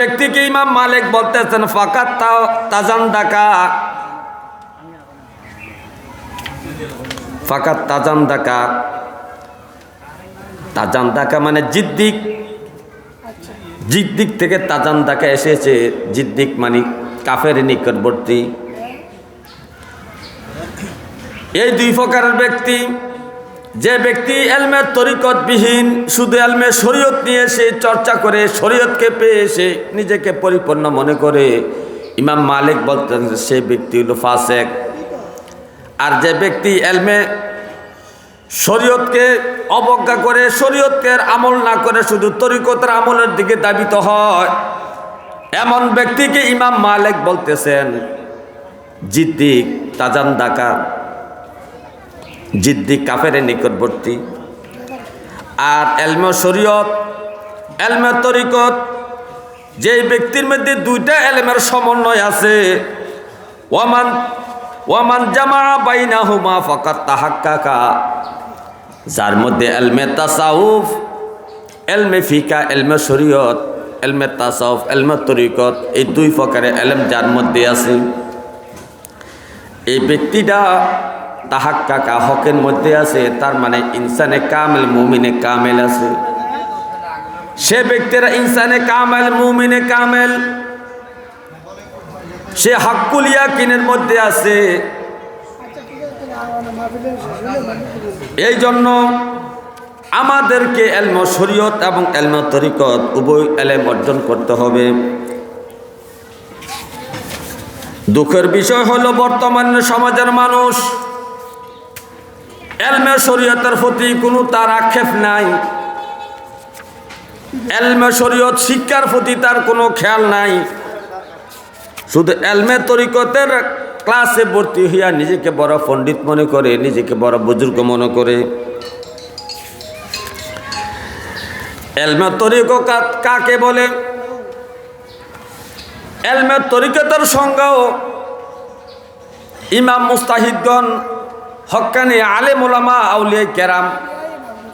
ব্যক্তিকে ইমাম মালিক বলতেছেন ফাকাত তাজান দাকা, ফাকাত তাজান দাকা। তাজান দাকা মানে জিদ্দিক, জিদ্দিক থেকে তাজান দাকা এসেছে। জিদ্দিক মানে কাফের নিকটবর্তী। এই দুই প্রকারের ব্যক্তি, যে ব্যক্তি এলমে তরিকতবিহীন শুধু এলমে শরীয়ত নিয়ে সে চর্চা করে, শরীয়তকে পেয়ে সে নিজেকে পরিপূর্ণ মনে করে, ইমাম মালিক বলতেন সে ব্যক্তি হলো ফাসেক। আর যে ব্যক্তি এলমে শরীয়তকে অবজ্ঞা করে, শরীয়তকে আমল না করে শুধু তরিকতের আমলের দিকে ধাবিত হয়, এমন ব্যক্তিকে ইমাম মালিক বলতেছেন জিদ্দিক, তাজান দাকা, জিদ্দিক কাফের নিকটবর্তী। আর এলমে শরীয়ত, এলমে তরিকত, যে ব্যক্তির মধ্যে দুইটা এলমের সমন্বয় আছে, ওয়ামান ওয়ামান জামা বাইনাহুমা ফাকাত তাহাক্কাকা, যার মধ্যে এলমে তাসাউফ, এলমে ফিকা, এলমে শরীয়ত, এলমে তাসাউফ, এলমে তরিকত, এই দুই প্রকারের এলম যার মধ্যে আছে, এই ব্যক্তিটা তাহাক্কাকা হকের মধ্যে আছে। তার মানে ইনসানে কামেল, মুমিনে কামেল আছে। সে ব্যক্তিরা ইনসানে কামেল, মুমিনে কামেল, সে হাক্কুল ইয়াকিনের মধ্যে আছে। এই জন্য আমাদেরকে এলমে শরীয়ত এবং এলমে তরিকত উভয় এলেম অর্জন করতে হবে। দুঃখের বিষয় হলো বর্তমান সমাজের মানুষ এলমে শরীয়তের প্রতি কোনো তার আক্ষেপ নাই, এলমে শরীয়ত শিক্ষার প্রতি তার কোনো খেয়াল নাই। শুধু এলমে তরিকতের ক্লাসে ভর্তি হইয়া নিজেকে বড় পণ্ডিত মনে করে, নিজেকে বড় বুজুর্গ মনে করে। এলমে তরিকত কাকে বলে? এলমে তরিকতের সংজ্ঞাও ইমাম মুস্তাহিদগণ, হক্কানি আলেম ওলামা, আউলিয়া কেরাম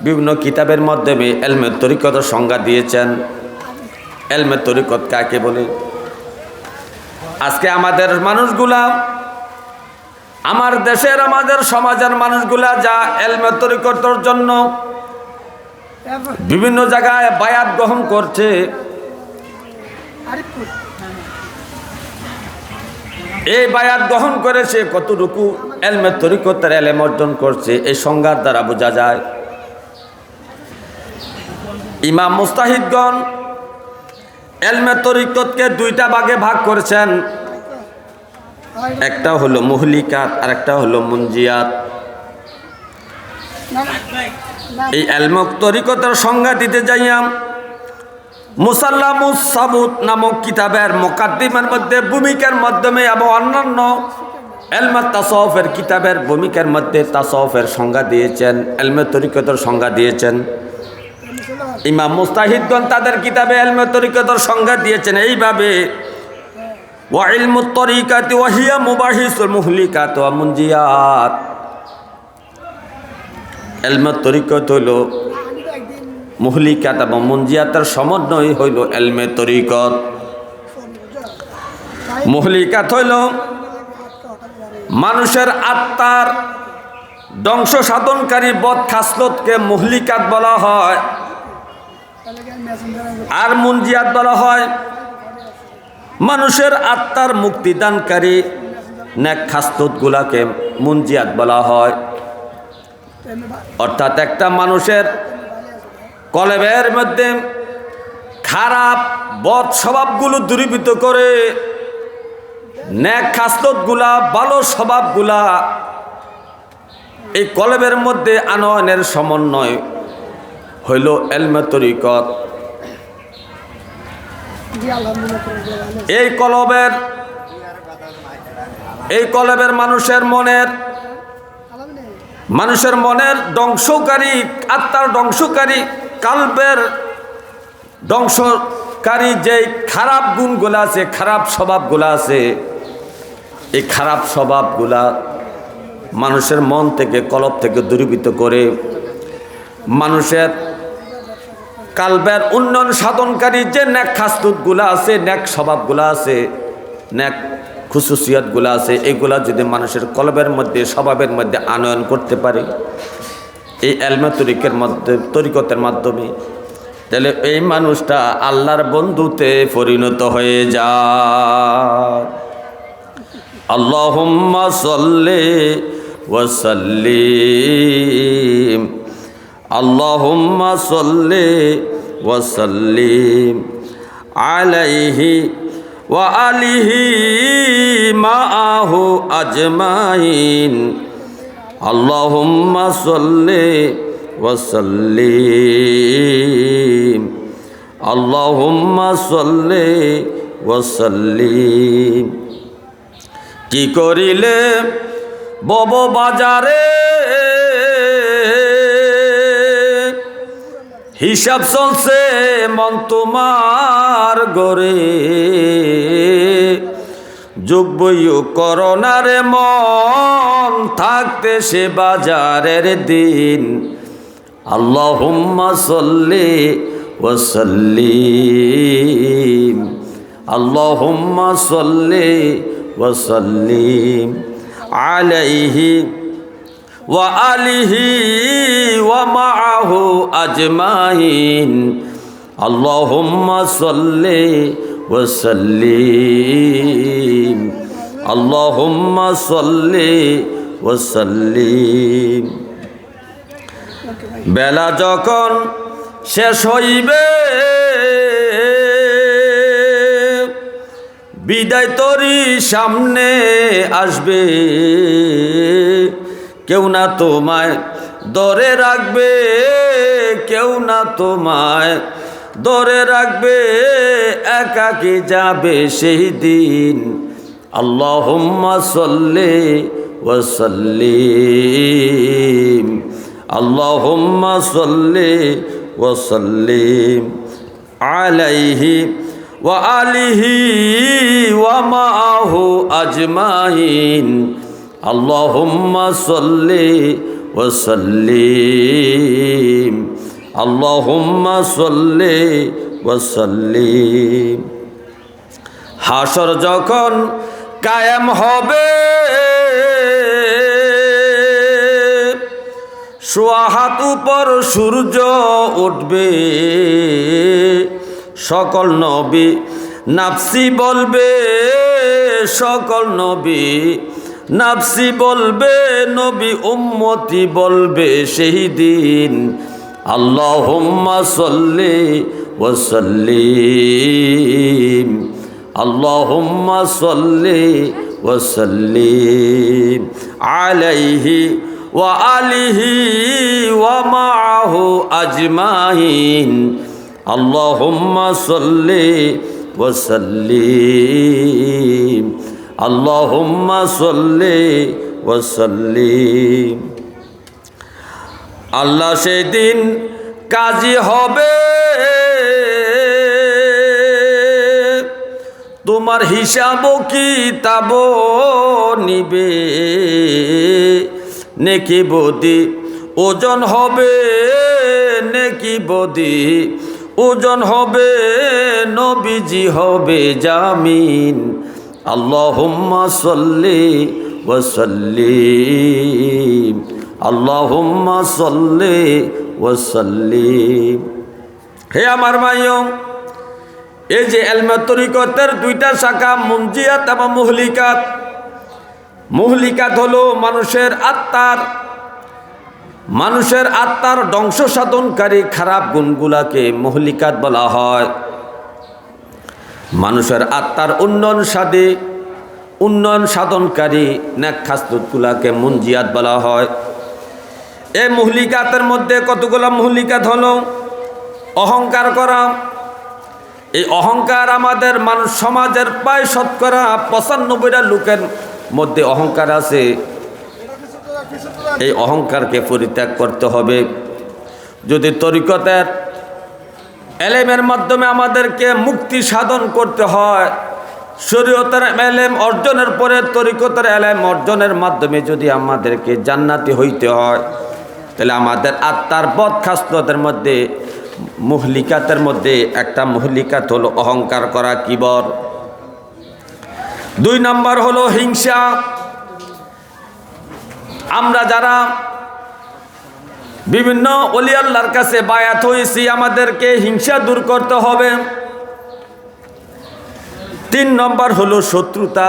বিভিন্ন কিতাবের মাধ্যমে এলমে তরিকতের সংজ্ঞা দিয়েছেন। এলমে তরিকত কাকে বলে? আজকে আমাদের মানুষগুলা, আমার দেশের, আমাদের সমাজের মানুষগুলা যা এলমে তরিকতের জন্য বিভিন্ন জায়গায় বায়াত গ্রহণ করছে, এই বায়াত গ্রহণ করে সে কতটুকু এলমে তরিকতের এলেম অর্জন করছে এই সংজ্ঞার দ্বারা বোঝা যায়। ইমাম মুস্তাহিদগণ এলমে তরিকতকে দুইটা ভাগে ভাগ করেছেন, একটা হলো মুহলিকাত আর একটা হলো মুনজিয়াত। এই এলমে তরিকতের সংজ্ঞা দিতে যাইয়াম মুসাল্লামুস সাবুত নামক কিতাবের মুকাদ্দিমার মধ্যে ভূমিকার মাধ্যমে এবং অন্যান্য এলমে তাসাউফের কিতাবের ভূমিকার মধ্যে তাসাউফের সংজ্ঞা দিয়েছেন, এলমে তরিকতের সংজ্ঞা দিয়েছেন। ইমাম মুস্তাহিদগণ তাদের কিতাবে এলমে তরিকতের সংজ্ঞা দিয়েছেন এইভাবে, ওয়া ইলমুত তরিকাতি ওয়া হিয়া মুবাহিসুল মুহলিকাত ওয়া মুনজিয়াত। এলমে তরিকত হইল মুহলিকাত এবং মুনজিয়াতের সমন্বয় হইল এলমে তরিকত। মুহলিকাত হইল মানুষের আত্মার ধ্বংস সাধনকারী বদ খাসলতকে মুহলিকাত বলা হয়, আর মুনজিয়াত বলা হয় মানুষের আত্মার মুক্তিদানকারী নেক খাসলত গুলাকে মুনজিয়াত বলা হয়। অর্থাৎ একটা মানুষের কলবের মধ্যে খারাপ বদ স্বভাবগুলো দূরীভূত করে নেক খাসলত গুলা, ভালো স্বভাবগুলা এই কলবের মধ্যে আনয়নের সমন্বয় হইল এলমে তরিকত। এই কলবের মানুষের মনের ধ্বংসকারী, আত্মার ধ্বংসকারী, কালবের ধ্বংসকারী যে খারাপ গুণগুলা আছে, খারাপ স্বভাবগুলা আছে, এই খারাপ স্বভাবগুলা মানুষের মন থেকে, কলব থেকে দূরীভূত করে মানুষের কালবের উন্নয়ন সাধনকারী যে নেক খাসলুতগুলো আছে, নেক স্বভাবগুলো আছে, নেক খুসুসিয়াতগুলো আছে, এগুলা যদি মানুষের কলবের মধ্যে, স্বভাবের মধ্যে আনয়ন করতে পারে এই এলমে তরিকতের মাধ্যমে, তাহলে এই মানুষটা আল্লাহর বন্ধুতে পরিণত হয়ে যায়। আল্লাহুম্মা সাল্লি ওয়া সাল্লিম, আল্লাহুম্মা সাল্লি ওয়া সাল্লিম আলাইহি ওয়া আলিহি মাআহু আজমাইন। আল্লাহুম্মা সাল্লি ওয়া সাল্লিম, আল্লাহুম্মা সাল্লি ওয়া সাল্লিম। কি করিলে বব বাজারে হিসাব চলছে মন তোমার গরে, যুগ বইও করোনারে মন থাকতে সে বাজারের দিন। আল্লাহুম্মা সাল্লি ওয়া সাল্লিম, আল্লাহুম্মা সাল্লি ওয়া সাল্লিম আলাইহি ওয়া আলিহি ওয়া মাআহু আজমাইন। আল্লাহুম্মা সাল্লি ওয়া সাল্লিম, আল্লাহুম্মা সাল্লি ওয়া সাল্লিম। বেলা যখন শেষ হইবে বিদায় তরি সামনে আসবে, কেউ না তোমায় ধরে রাখবে, কেউ না তোমায় ধরে রাখবে, একাকী যাবে সেই দিন। আল্লাহুম্মা সাল্লি ওয়া সাল্লিম, আল্লাহুম্মা সাল্লি ওয়া সাল্লিম আলাইহি ওয়া আলিহি ওয়া মাআহু আজমাইন। আল্লাহুম্মা সাল্লি ওয়া সাল্লিম, আল্লাহুম্মা সাল্লি ওয়া সাল্লিম। হাসর যখন কায়েম হবে সোয়া হাত উপর সূর্য উঠবে, সকল নবী নাফসি বলবে, সকল নবী নাফসি বলবে, নবী উম্মতি বলবে সেই দিন। আল্লাহুম্মা সাল্লি ওয়া সাল্লিম, আল্লাহুম্মা সাল্লি ওয়া সাল্লিম আলাইহি ওয়া আলিহি ওয়া মাআহু আজমাইন। আল্লাহুম্মা সাল্লি ওয়া সাল্লিম, আল্লাহুম্মা সাল্লি ওয়া সাল্লিম। আল্লাহ সেদিন কাজী হবে, তোমার হিসাব কিতাব নিবে, নেকি বদি ওজন হবে, নেকি বদি ওজন হবে, নবীজি হবে জামিন। আল্লাহুম্মা সাল্লি ওয়া সাল্লিম, আল্লাহুম্মা সাল্লি ওয়া সাল্লিম। হে আমার ভাইও, এই যে এলমে তরিকতের দুইটা শাখা, মুনজিয়াত এবং মুহলিকাত। মুহলিকাত হলো মানুষের আত্মার ধ্বংস সাধনকারী খারাপ গুণগুলাকে মুহলিকাত বলা হয়। মানুষের আত্মার উন্নয়ন সাধনকারী নেক খাসলতগুলাকে মুনজিয়াত বলা হয়। এই মুহলিকাতের মধ্যে কতগুলো মুহলিকাত হলো অহংকার করা। এই অহংকার আমাদের মানুষ সমাজের প্রায় শতকরা 95টা লোকের মধ্যে অহংকার আছে। এই অহংকারকে পরিত্যাগ করতে হবে। যদি তরিকতের এলেমের মাধ্যমে আমাদেরকে মুক্তি সাধন করতে হয়, শরীয়তের এলেম অর্জনের পরে তরিকতের এলেম অর্জনের মাধ্যমে যদি আমাদেরকে জান্নাতি হইতে হয়, তাহলে আমাদের আত্মার বদ খাসলতের মধ্যে মুহলিকাতের মধ্যে একটা মুহলিকাত হলো অহংকার করা, কিবর। 2 নম্বর হলো হিংসা। আমরা যারা বিভিন্ন ওলি আল্লাহর কাছে বায়াত হয়েছি, আমাদেরকে হিংসা দূর করতে হবে। 3 নম্বর হলো শত্রুতা,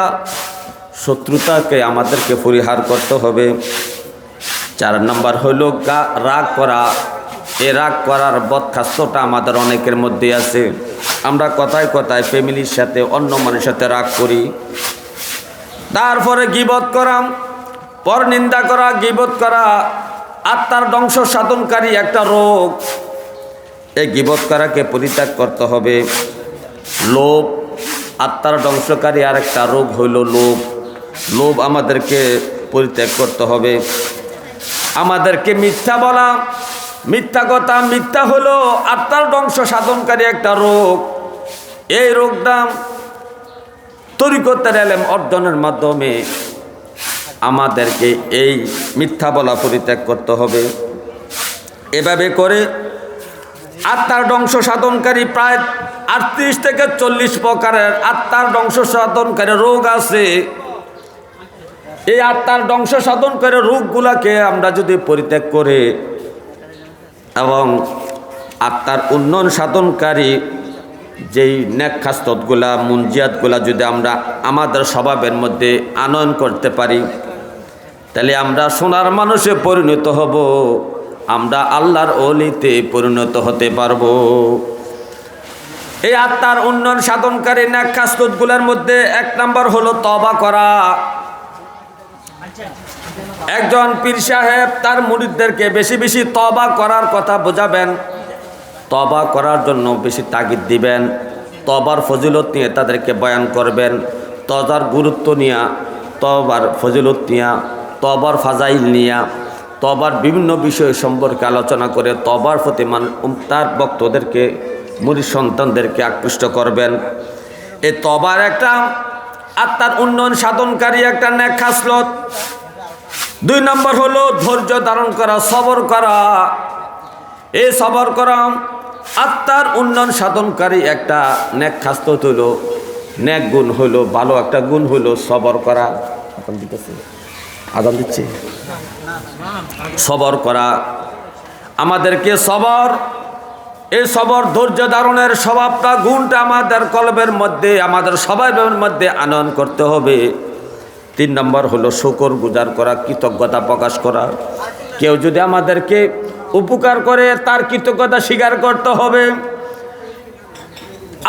শত্রুতাকে আমাদেরকে পরিহার করতে হবে। 4 নম্বর হলো রাগ করা। এই রাগ করার বদখাস্তটা আমাদের অনেকের মধ্যে আছে। আমরা কথায় কথায় ফ্যামিলির সাথে, অন্য মানুষের সাথে রাগ করি। তারপরে গীবত করা, পরনিন্দা করা, গীবত করা আত্মার ধ্বংস সাধনকারী একটা রোগ। এই গীবত করাকে পরিত্যাগ করতে হবে। লোভ, আত্মার ধ্বংসকারী আরেকটা রোগ হইল লোভ। লোভ আমাদেরকে পরিত্যাগ করতে হবে। আমাদেরকে মিথ্যা বলা, মিথ্যা কথা, মিথ্যা হলো আত্মার ধ্বংস সাধনকারী একটা রোগ। এই রোগটা তরিকতের ইলম অর্জনের মাধ্যমে আমাদেরকে এই মিথ্যা বলা পরিত্যাগ করতে হবে। এভাবে করে আত্মার ধ্বংস সাধনকারী প্রায় 38 থেকে 40 প্রকারের আত্মার ধ্বংস সাধনকারী রোগ আছে। এই আত্মার ধ্বংস সাধনকারী রোগগুলাকে আমরা যদি পরিত্যাগ করে এবং আত্মার উন্নয়ন সাধনকারী যেই নেক খাসলতগুলা, মুনজিয়াতগুলা যদি আমরা আমাদের স্বভাবের মধ্যে আনয়ন করতে পারি, তাহলে আমরা সোনার মানুষে পরিণত হব, আমরা আল্লাহর ওলিতে পরিণত হতে পারব। এই আত্মার উন্নয়ন সাধনকারী নেক খাসলতগুলোর মধ্যে 1 নম্বর হলো তওবা করা। একজন পীর সাহেব তার মুরিদদেরকে বেশি বেশি তওবা করার কথা বোঝাবেন, তওবা করার জন্য বেশি তাগিদ দিবেন, তওবার ফজিলত নিয়ে তাদেরকে বয়ান করবেন, তওবার গুরুত্ব নিয়ে, তওবার ফজিলত নিয়ে, তওবার ফাজাইল নিয়ে, তওবার বিভিন্ন বিষয় সম্পর্কে আলোচনা করে তওবার প্রতি তার ভক্তদেরকে, মুরিদ সন্তানদেরকে আকৃষ্ট করবেন। এই তওবার একটা আত্মার উন্নয়ন সাধনকারী একটা নেক খাসলত। 2 নম্বর হলো ধৈর্য ধারণ করা, সবর করা। এই সবর করা আত্মার উন্নয়ন সাধনকারী একটা নেক খাসলত হলো, নেক গুণ হলো, ভালো একটা গুণ হলো সবর করা। আদান দিচ্ছে, সবর করা। আমাদেরকে সবর, এই সবর ধৈর্য ধারণের স্বভাবটা, গুণটা আমাদের কলবের মধ্যে, আমাদের স্বভাবের মধ্যে আনয়ন করতে হবে। 3 নম্বর হলো শুকর গুজার করা, কৃতজ্ঞতা প্রকাশ করা। কেউ যদি আমাদেরকে উপকার করে তার কৃতজ্ঞতা স্বীকার করতে হবে।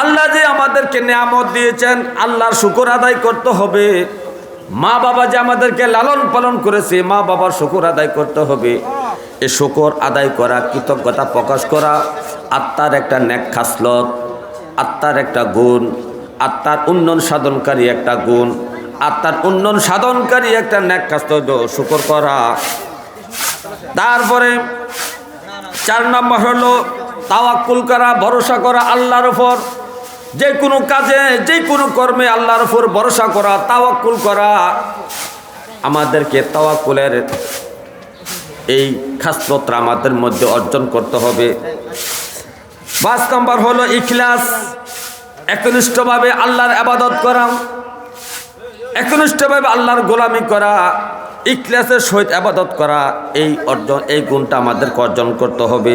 আল্লাহ যে আমাদেরকে নিয়ামত দিয়েছেন, আল্লাহর শুকর আদায় করতে হবে। মা বাবা যে আমাদেরকে লালন পালন করেছে, মা বাবার শুকর আদায় করতে হবে। এই শুকর আদায় করা, কৃতজ্ঞতা প্রকাশ করা আত্মার একটা নেক খাসলত, আত্মার একটা গুণ, আত্মার উন্নয়ন সাধনকারী একটা গুণ, আত্মার উন্নয়ন সাধনকারী একটা নেক খাসলত শুকর করা। তারপরে 4 নম্বর হলো তাওয়াক্কুল করা, ভরসা করা আল্লাহর উপর। যে কোনো কাজে, যে কোনো কর্মে আল্লাহর উপর ভরসা করা, তাওয়াক্কুল করা। আমাদেরকে তাওয়াক্কুলের এই খাসলতটা আমাদের মধ্যে অর্জন করতে হবে। 5 নম্বর হলো ইখলাস, একনিষ্ঠভাবে আল্লাহর ইবাদত করা, একনিষ্ঠভাবে আল্লাহর গোলামি করা, ইখলাসের সহিত ইবাদত করা। এই গুণটা আমাদেরকে অর্জন করতে হবে।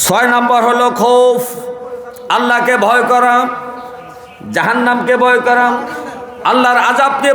6 নম্বর হলো খৌফ, আল্লাহকে ভয় করা, জাহান্নামকে ভয় করা, আল্লাহর আযাবকে